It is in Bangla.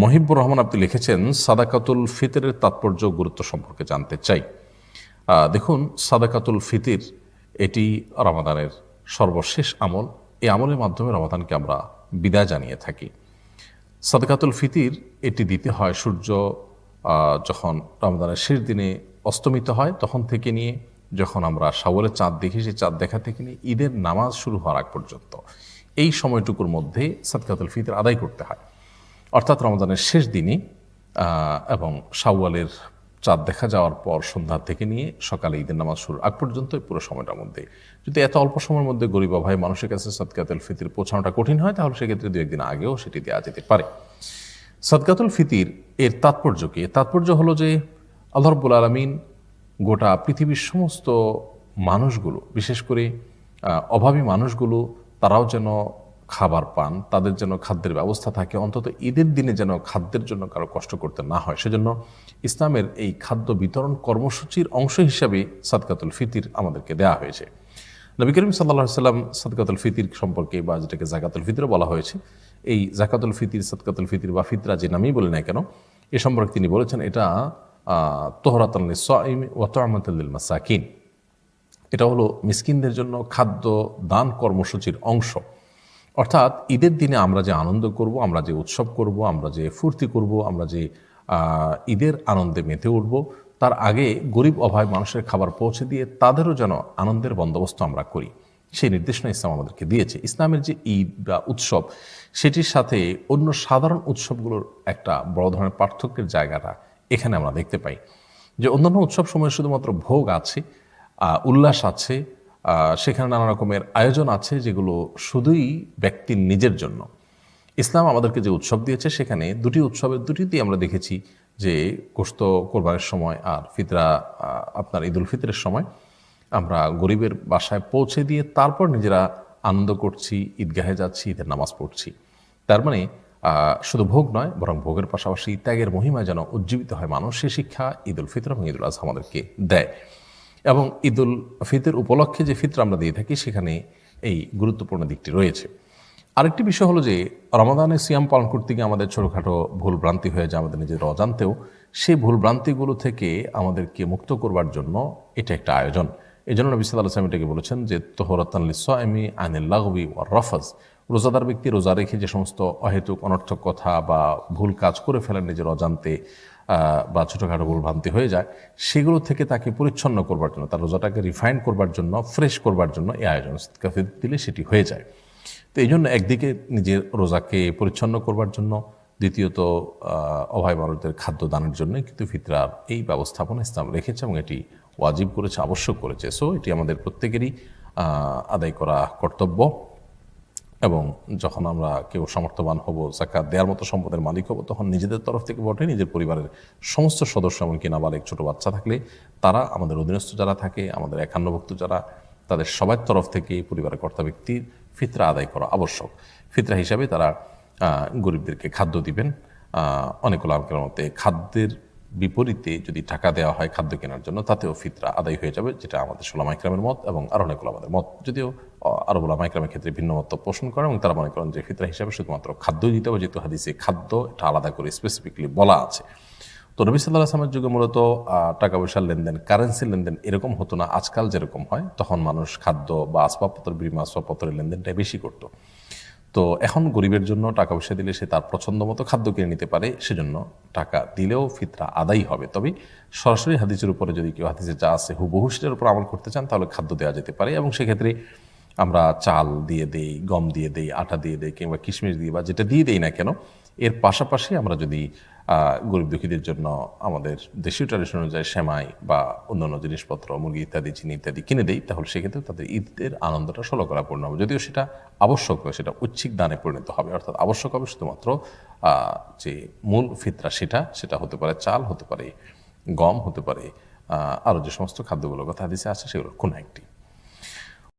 মহিবুর রহমান আপনি লিখেছেন, সাদাকাতুল ফিতরের তাৎপর্য গুরুত্ব সম্পর্কে জানতে চাই। দেখুন, সাদাকাতুল ফিতির এটি রমাদানের সর্বশেষ আমল। এই আমলের মাধ্যমে রমাদানকে আমরা বিদায় জানিয়ে থাকি। সাদাকাতুল ফিতির এটি দিতে হয় সূর্য যখন রমাদানের শেষ দিনে অস্তমিত হয় তখন থেকে নিয়ে যখন আমরা শাওয়ালের চাঁদ দেখি, সেই চাঁদ দেখা থেকে নিয়ে ঈদের নামাজ শুরু হওয়ার আগ পর্যন্ত এই সময়টুকুর মধ্যে সাদকাতুল ফিতর আদায় করতে হয়। অর্থাৎ রমজানের শেষ দিনই এবং শাওয়ালের চাঁদ দেখা যাওয়ার পর সন্ধ্যা থেকে নিয়ে সকালে ঈদের নামাজ শুরুর আগ পর্যন্ত পুরো সময়টার মধ্যে যদি এত অল্প সময়ের মধ্যে গরিব ভাই মানুষের কাছে সাদকাতুল ফিতর পৌঁছানোটা কঠিন হয়, তাহলে সেক্ষেত্রে দু একদিন আগেও সেটি দেওয়া যেতে পারে। সাদকাতুল ফিতর এর তাৎপর্য কি? তাৎপর্য হলো যে আল্লাহ রাব্বুল আলামিন গোটা পৃথিবীর সমস্ত মানুষগুলো, বিশেষ করে অভাবী মানুষগুলো, তারাও যেন খাবার পান, তাদের যেন খাদ্যের ব্যবস্থা থাকে, অন্তত ঈদের দিনে যেন খাদ্যের জন্য কারো কষ্ট করতে না হয়। সেজন্য ইসলামের এই খাদ্য বিতরণ কর্মসূচির অংশ হিসাবে সাদকাতুল ফিতর আমাদেরকে দেওয়া হয়েছে। নবী করিম সাল্লাল্লাহু আলাইহি ওয়াসাল্লাম সাদকাতুল ফিতর সম্পর্কে, বা যেটাকে যাকাতুল ফিতর বলা হয়েছে, এই যাকাতুল ফিতর, সাদকাতুল ফিতর বা ফিতরা যে নামেই বলে না কেন, এ সম্পর্কে তিনি বলেছেন এটা তোহরাতান লিস-সাইমি ওয়া তু'মাতান লিল মাসাকিন। এটা হলো মিসকিনদের জন্য খাদ্য দান কর্মসূচির অংশ। অর্থাৎ ঈদের দিনে আমরা যে আনন্দ করব, আমরা যে উৎসব করব, আমরা যে ফুর্তি করব, আমরা যে ঈদের আনন্দে মেতে উঠব, তার আগে গরিব অভাবী মানুষের খাবার পৌঁছে দিয়ে তাদেরও যেন আনন্দের বন্দোবস্ত আমরা করি, সেই নির্দেশনা ইসলাম আমাদেরকে দিয়েছে। ইসলামের যে ঈদ বা উৎসব, সেটির সাথে অন্য সাধারণ উৎসবগুলোর একটা বড় ধরনের পার্থক্যের জায়গাটা এখানে আমরা দেখতে পাই। যে অন্যান্য উৎসব সময়ে শুধুমাত্র ভোগ আছে, উল্লাস আছে, সেখানে নানা রকমের আয়োজন আছে যেগুলো শুধুই ব্যক্তির নিজের জন্য। ইসলাম আমাদেরকে যে উৎসব দিয়েছে, সেখানে দুটি উৎসবের দুটিতেই আমরা দেখেছি যে গোশত কোরবানের সময় আর ফিতরা আপনার ঈদুল ফিতরের সময় আমরা গরিবের বাসায় পৌঁছে দিয়ে তারপর নিজেরা আনন্দ করছি, ঈদগাহে যাচ্ছি, ঈদের নামাজ পড়ছি। তার মানে শুধু ভোগ নয়, বরং ভোগের পাশাপাশি ত্যাগের মহিমা যেন উজ্জীবিত হয় মানুষ, সে শিক্ষা ঈদুল ফিতর এবং ঈদুল আজহা আমাদেরকে দেয়। এবং ঈদুল ফিতর উপলক্ষে যে ফিতর আমরা দিয়ে থাকি, সেখানে এই গুরুত্বপূর্ণ দিকটি রয়েছে। আরেকটি বিষয় হলো যে রমাদানে সিয়াম পালন করতে গিয়ে আমাদের ছোটোখাটো ভুল ভ্রান্তি হয়ে যায় আমাদের নিজের অজান্তেও। সেই ভুল ভ্রান্তিগুলো থেকে আমাদেরকে মুক্ত করবার জন্য এটা একটা আয়োজন। এই জন্য নবী সাল্লাল্লাহু আলাইহি ওয়াসাল্লাম এটাকে বলেছেন যে তোহরাতান লিস-সাইমি আনিল লাগবি ওয়ার রাফাস। রোজাদার ব্যক্তি রোজা রেখে যে সমস্ত অহেতুক অনর্থক কথা বা ভুল কাজ করে ফেলেন নিজের অজান্তে, বা ছোটোখাটো ভুল ভ্রান্তি হয়ে যায়, সেগুলো থেকে তাকে পরিচ্ছন্ন করবার জন্য, তার রোজাটাকে রিফাইন করবার জন্য, ফ্রেশ করবার জন্য এই আয়োজন সাদকা ফিতর দিলে সেটি হয়ে যায়। তো এই জন্য একদিকে নিজের রোজাকে পরিচ্ছন্ন করবার জন্য, দ্বিতীয়ত অভাবী মানুষদের খাদ্য দানের জন্য কিন্তু ফিতরার এই ব্যবস্থাপনা ইসলাম রেখেছে এবং এটি ওয়াজিব করেছে, আবশ্যক করেছে। সো এটি আমাদের প্রত্যেকেরই আদায় করা কর্তব্য। এবং যখন আমরা কেউ সামর্থ্যবান হব, যাকাত দেওয়ার মতো সম্পদের মালিক হব, তখন নিজেদের তরফ থেকে বটে, নিজের পরিবারের সমস্ত সদস্য, এমনকি নাবালেগ ছোটো বাচ্চা থাকলে তারা, আমাদের অধীনস্থ যারা থাকে, আমাদের একান্নভুক্ত যারা, তাদের সবার তরফ থেকে পরিবারের কর্তা ব্যক্তির ফিতরা আদায় করা আবশ্যক। ফিতরা হিসাবে তারা গরিবদেরকে খাদ্য দিবেন। অনেক উলামাদের মতে খাদ্যের বিপরীতে যদি টাকা দেওয়া হয় খাদ্য কেনার জন্য, তাতেও ফিতরা আদায় হয়ে যাবে, যেটা আমাদের উলামা ইকরামের মত এবং আরও অনেক উলামাদের মত। যদিও আরব উলামা ইকরামের ক্ষেত্রে ভিন্ন মত পোষণ করে এবং তারা মনে করেন যে ফিতরা হিসাবে শুধুমাত্র খাদ্যই দিতে হবে, যেহেতু হাদিসে খাদ্য এটা আলাদা করে স্পেসিফিকলি বলা আছে। তো নবী সাল্লাল্লাহু আলাইহি ওয়াসাল্লামের যুগে মূলত টাকা পয়সার লেনদেন, কারেন্সির লেনদেন এরকম হতো না আজকাল যেরকম হয়। তখন মানুষ খাদ্য বা আসবাবপত্র, বিনিময় আসবাবপত্রের লেনদেনটাই বেশি করতো। তো এখন গরিবের জন্য টাকা পয়সা দিলে সে তার পছন্দ মতো খাদ্য কিনে নিতে পারে, সেজন্য টাকা দিলেও ফিতরা আদায় হবে। তবে সরাসরি হাদিসের উপরে যদি কেউ হাদিসে যা আছে হুবহু সেটার উপর আমল করতে চান, তাহলে খাদ্য দেওয়া যেতে পারে। এবং সেক্ষেত্রে আমরা চাল দিয়ে দেই, গম দিয়ে দেই, আটা দিয়ে দেই, কিংবা কিশমিশ দিয়ে বা যেটা দিয়ে দেই না কেন, এর পাশাপাশি আমরা যদি গরিব দুঃখীদের জন্য আমাদের দেশীয় ট্র্যাডিশন অনুযায়ী সেমাই বা অন্যান্য জিনিসপত্র, মুরগি ইত্যাদি, চিনি ইত্যাদি কিনে দেই, তাহলে সেক্ষেত্রে তাদের ঈদের আনন্দটা ষোলকলা পূর্ণ হবে। যদিও সেটা আবশ্যক নয়, সেটা ঐচ্ছিক দানে পরিণত হবে। অর্থাৎ আবশ্যক হবে শুধুমাত্র যে মূল ফিতরা সেটা হতে পারে চাল, হতে পারে গম, হতে পারে আরও যে সমস্ত খাদ্যগুলোর কথা হাদিসে আছে সেগুলোর কোনো একটি।